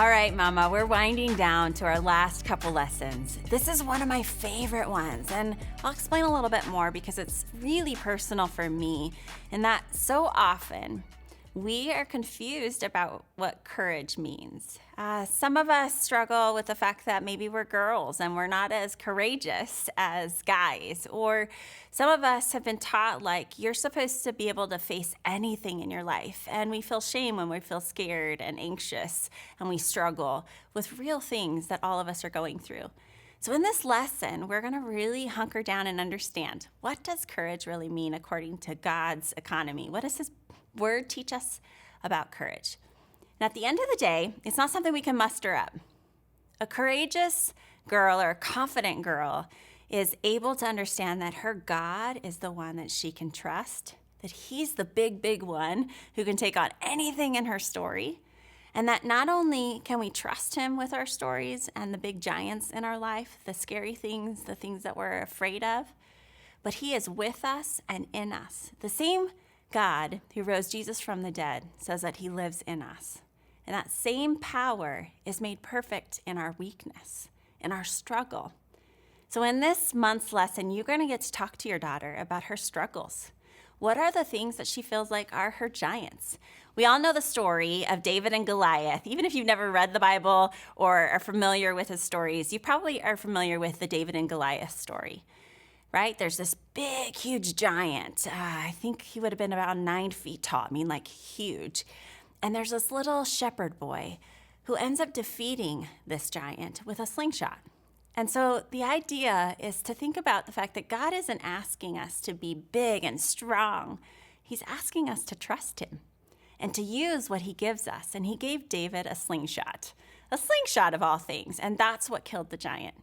All right, Mama, we're winding down to our last couple lessons. This is one of my favorite ones, and I'll explain a little bit more because it's really personal for me, in that so often we are confused about what courage means. Some of us struggle with the fact that maybe we're girls and we're not as courageous as guys. Or some of us have been taught like you're supposed to be able to face anything in your life. And we feel shame when we feel scared and anxious and we struggle with real things that all of us are going through. So in this lesson, we're going to really hunker down and understand, what does courage really mean according to God's economy? What does His Word teach us about courage? And at the end of the day, it's not something we can muster up. A courageous girl or a confident girl is able to understand that her God is the one that she can trust, that He's the big one who can take on anything in her story, and that not only can we trust Him with our stories and the big giants in our life, the scary things, the things that we're afraid of, but He is with us and in us. The same God who rose Jesus from the dead says that He lives in us. And that same power is made perfect in our weakness, in our struggle. So in this month's lesson, you're going to get to talk to your daughter about her struggles. What are the things that she feels like are her giants? We all know the story of David and Goliath. Even if you've never read the Bible or are familiar with his stories, you probably are familiar with the David and Goliath story. Right? There's this big, huge giant. I think he would have been about 9 feet tall. I mean, like huge. And there's this little shepherd boy who ends up defeating this giant with a slingshot. And so the idea is to think about the fact that God isn't asking us to be big and strong. He's asking us to trust Him and to use what He gives us. And He gave David a slingshot of all things. And that's what killed the giant.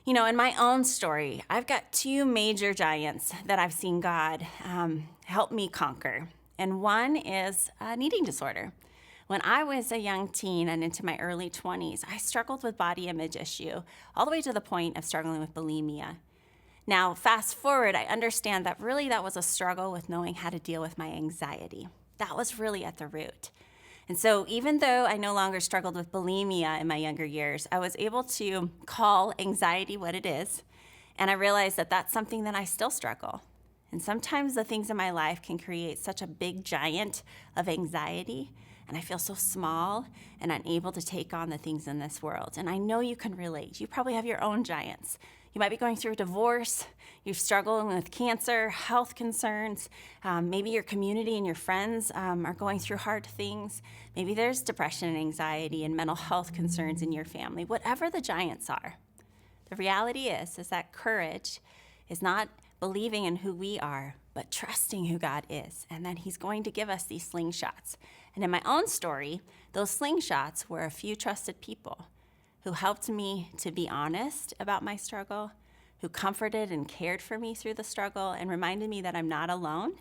You know, in my own story, I've got 2 major giants that I've seen God help me conquer. And one is an eating disorder. When I was a young teen and into my early 20s, I struggled with body image issue, all the way to the point of struggling with bulimia. Now, fast forward, I understand that really that was a struggle with knowing how to deal with my anxiety. That was really at the root. And so even though I no longer struggled with bulimia in my younger years, I was able to call anxiety what it is. And I realized that that's something that I still struggle. And sometimes the things in my life can create such a big giant of anxiety, and I feel so small and unable to take on the things in this world. And I know you can relate. You probably have your own giants. You might be going through a divorce, you're struggling with cancer, health concerns, maybe your community and your friends are going through hard things. Maybe there's depression and anxiety and mental health concerns in your family. Whatever the giants are, the reality is that courage is not believing in who we are, but trusting who God is, and that He's going to give us these slingshots. And in my own story, those slingshots were a few trusted people who helped me to be honest about my struggle, who comforted and cared for me through the struggle and reminded me that I'm not alone,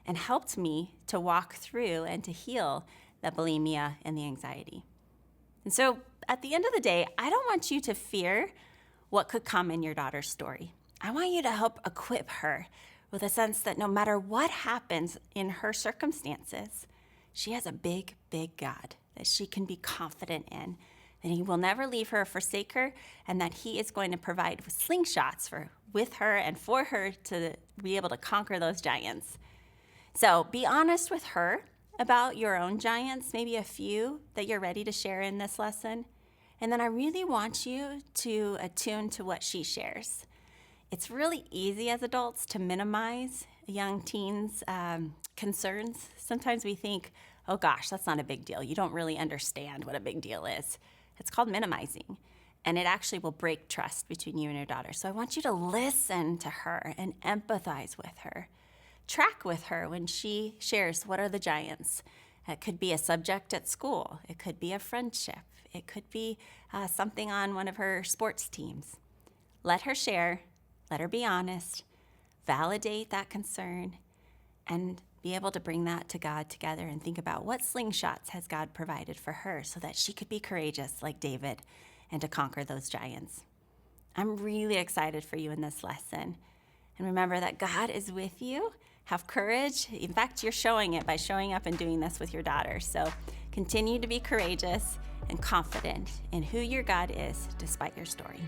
and helped me to walk through and to heal the bulimia and the anxiety. And so at the end of the day, I don't want you to fear what could come in your daughter's story. I want you to help equip her with a sense that no matter what happens in her circumstances, she has a big God that she can be confident in, that He will never leave her or forsake her, and that He is going to provide slingshots with her and for her to be able to conquer those giants. So be honest with her about your own giants, maybe a few that you're ready to share in this lesson. And then I really want you to attune to what she shares. It's really easy as adults to minimize young teens' concerns. Sometimes we think, oh gosh, that's not a big deal. You don't really understand what a big deal is. It's called minimizing, and it actually will break trust between you and your daughter. So I want you to listen to her and empathize with her. Track with her when she shares what are the giants. It could be a subject at school. It could be a friendship. It could be something on one of her sports teams. Let her share. Let her be honest. Validate that concern and be able to bring that to God together and think about what slingshots has God provided for her so that she could be courageous like David and to conquer those giants. I'm really excited for you in this lesson. And remember that God is with you. Have courage. In fact, you're showing it by showing up and doing this with your daughter. So Continue to be courageous and confident in who your God is despite your story.